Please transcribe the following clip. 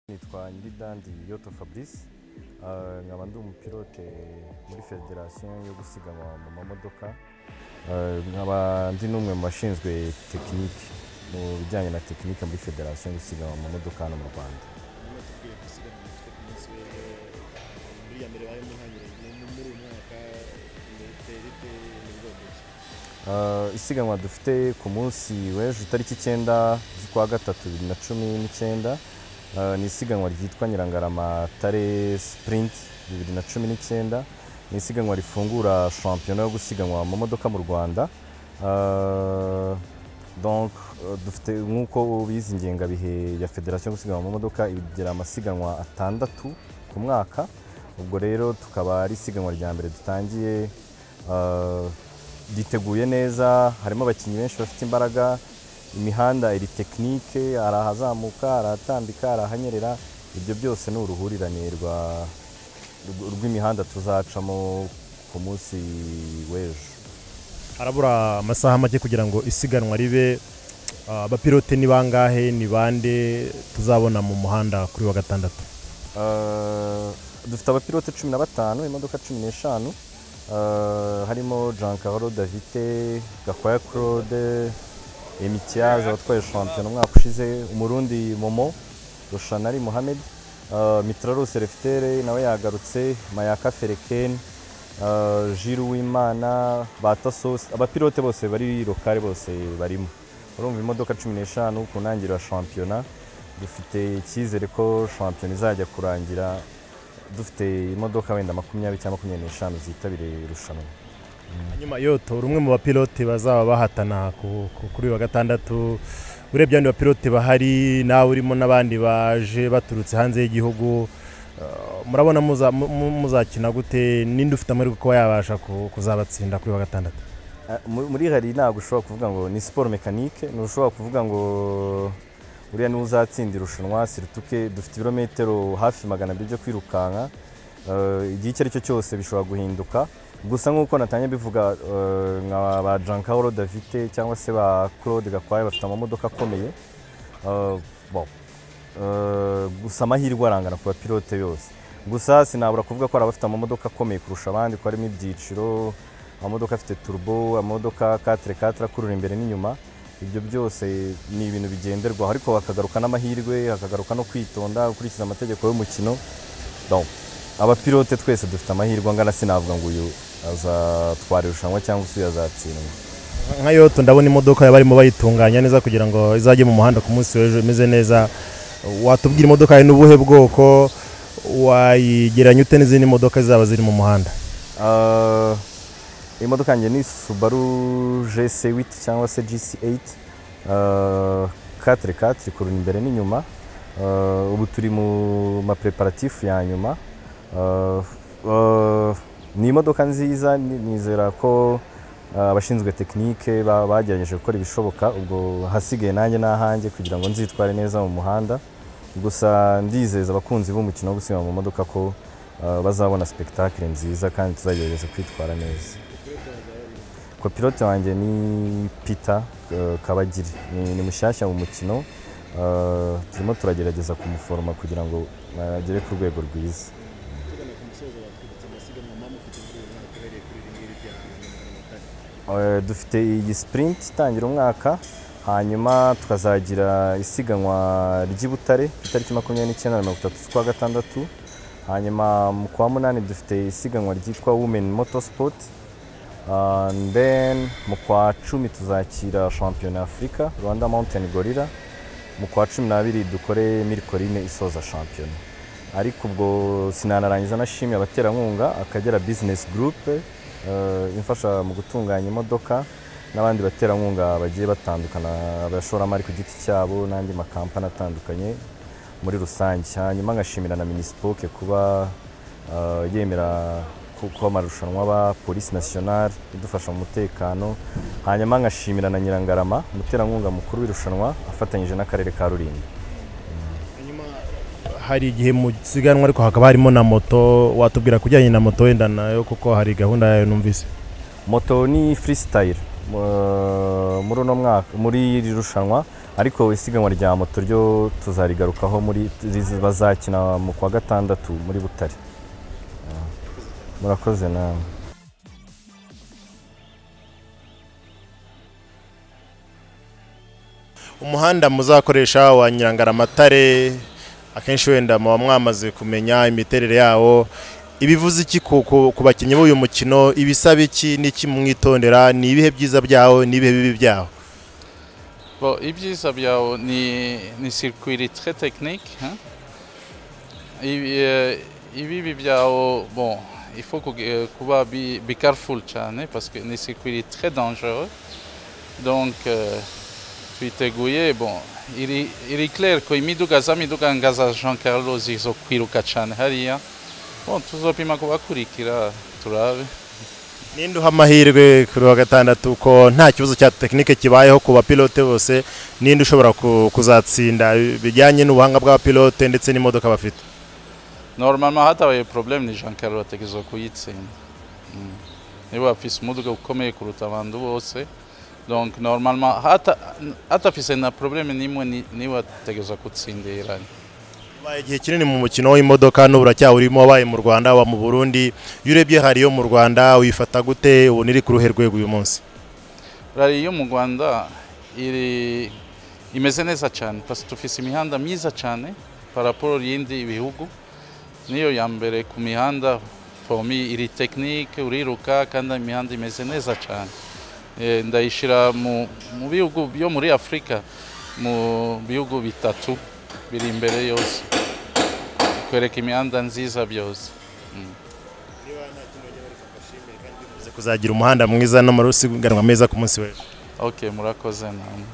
Nitwa Nyirindandi Yoto Fabrice, nkaba ndi umupilote muri federation yo gusiganwa mu mamodoka, nkaba ndi n'umwe mu bashinzwe tekinike mu bijyanye na tekinike muri federation yo gusiganwa mu mamodoka hano mu Rwanda. Isiganwa dufite ku munsi w'ejo itariki 9 z'ukwa gatatu 2019 ni isiganwa ryitwa Nyirangarama Tare Sprint 2019, ni isiganwa rifungura shampiyona yo gusiganwa mu modoka mu Rwanda. Donc dufite nkuko ubizi ingengabihe ya federation yo gusiganwa mu modoka igira amasiganwa 6 ku mwaka. Ubwo rero tukaba ari isiganwa rya mbere dutangiye, diteguye neza, harimo abakinnyi benshi bafite imbaraga, imihanda iri tekinike, arahazamuka, aratambika, arahanyerera. Ibyo byose ni uruhurirane rw'imihanda tuzacamo ku munsi w'ejo. Harabura amasaha make kugira ngo isiganwa ribe, abapilote ni bangahe, ni bande tuzabona mu muhanda kuri wa gatandatu? Dufite abapilote 15, imodoka 15, harimo Giancarlo Davite, Gakwaya Claude, Emitiaz watwaye shampiyona umwaka ushize, Umurundi Momo, Roshanari Mohamed, Mitraro Sereftere nawe yagarutse, Mayaka Fereken, Jiru Wimana, Batasos, abapilote bose bari lokale bose barimo. Urumva imodoka 15 ku ntangiriro ya shampiyona. Dufite icyizere ko shampiyona izajya kurangira dufite imodoka wenda 20 cyangwa 25 zitabire irushanwa. Hanyuma Yoto, rumwe mu bapilote bazaba bahatana kuri wa gatandatu, urebye abandi bapilote bahari nawe urimo n'abandi baje baturutse hanze y'igihugu, murabona muzakina gute? Ninde ufite amahirwe ko yabasha kuzabatsinda kuri wa gatandatu? Muri rally ntabwo ushobora kuvuga ngo ni sport mécanique, ntushobora kuvuga ngo uriya niwe uzatsinda irushanwa. Sirituke dufite ibirometero hafi 200 byo kwirukanka, igihe icyo ari cyo cyose bishobora guhinduka. Gusa nk'uko natanye bivuga, nka ba Giancarlo Davite cyangwa se ba Claude Gakwaya bafite amamodoka akomeye, gusa amahirwe arangana ku bapilote yose. Gusa sinabura kuvuga ko abafite amamodoka akomeye kurusha abandi, ko harimo ibyiciro, amamodoka afite turbo, amamodoka 4x4 akurura imbere n'inyuma. Ibyo byose ni ibintu bigenderwaho, ariko bakagaruka n'amahirwe, hakagaruka no kwitonda, gukurikiza amategeko y'umukino. Donc abapilote twese dufite amahirwe angana, sinavuga ngo uyu azatwara irushanwa cyangwa se azatsindwa. Nka Yoto ndabona imodoka yabarimo bayitunganya neza kugira ngo izajye mu muhanda ku munsi w'ejo imeze neza. Watubwira imodoka yawe n'ubuhe bwoko, wayigereranya ute n'izindi modoka zaba ziri mu muhanda? Imodoka yanjye ni Subaru GC8 cyangwa se GC8, 4x4 ikurura imbere n'inyuma. Ubu turi mu mapreparatifu ya nyuma. Ni imodoka nziza, nizera ko abashinzwe tekinike bagerageje gukora ibishoboka. Ubwo hasigaye nanjye n'ahanjye kugira ngo nzitware neza mu muhanda. Gusa ndizeza abakunzi b'umukino wo gusiganwa mu modoka ko bazabona spectacle nziza kandi tuzagerageza kwitwara neza. Kopilote wanjye ni Peter Kabagiri, ni mushyashya mu mukino. Turimo turagerageza kumuforoma kugira ngo agere ku rwego rwiza. Dufite iyi sprint itangira umwaka, hanyuma tukazagira isiganwa ry'Ibutare itariki 29 na 30 z'ukwa gatandatu. Hanyuma mu kwa 8 dufite isiganwa ryitwa Women Motorsport. Then mu kwa 10 tuzakira shampiyona Afrika Rwanda Mountain Gorilla. Mu kwa 12 dukore Mirikoline isoza shampiyona. Ariko ubwo sinanarangiza nashimye abaterankunga, Akagera Business Group imfasha mu gutunganya imodoka, n'abandi baterankunga bagiye batandukana, abashoramari ku giti cyabo n'andi makampani atandukanye muri rusange. Hanyuma ngashimira na Minispoke kuba yemera kuko amarushanwa aba Police Nationale idufasha mu mutekano. Hanyuma ngashimira na Nyirangarama, umuterankunga mukuru w'irushanwa afatanyije n'akarere ka Rulindo. Hari igihe mu siganwa ariko hakaba harimo na moto, watubwira kujyanye na moto wenda nayo kuko hari gahunda yayo numvise? Moto ni freestyle muri uno mwaka muri iri rushanwa, ariko isiganwa rya moto ryo tuzarigarukaho muri bazakina mu kwa gatandatu muri Butare. Murakoze nawe. Umuhanda muzakoresha wa Nyirangaramatare akenshi wenda muba mwamaze kumenya imiterere yawo, ibivuze iki ku bakinnyi b'uyu mukino, ibisaba iki n'iki mwitondera, ni ibihe byiza byawo n'ibihe bibi byawo? Bon, ibyiza byawo ni circuit très technique, hein? Ibibi byawo, bon, il faut kuba be careful cyane parce que ni circuit très dangereux, donc twiteguye. Bon, iri clair ko imiduga ngaza Jean Carlos izo kwiruka cyane hariya. Bon, tuzopima kubakurikira turabe. Ninde uha amahirwe kuri wa gatandatu ko nta kibazo cya tekinike kibayeho ku bapilote bose, ninde ushobora kuzatsinda bijyanye n'ubuhanga bw'abapilote ndetse n'imodoka bafite? Normalement hatabaye problem ni Jean Carlos ategezo kuyitsinda. Niba afise umuduga ukomeye kuruta abantu bose, donc normalement hatafise na problem nimwe niba ategezo kutsindira. Igihe kinini mu mukino w'imodoka n'uburacya urimo, wabaye mu Rwanda wa mu Burundi, iyo urebye hari yo mu Rwanda uyifata gute, ubu niri ku ruhe rwego uyu munsi? Rari yo mu Rwanda imeze neza cyane parce que tufise imihanda myiza cyane par rapport y'indi bihugu, niyo ya mbere ku mihanda fomi iri technique, uriruka kandi imihanda imeze neza cyane. Ndayishira mu bihugu byo muri Afrika, mu bihugu bitatu biri imbere yose kwereka imihanda nziza byose. Kuzagira umuhanda mwiza n'amarusiganwa meza ku munsi w'ejo. Okay, murakoze namwe.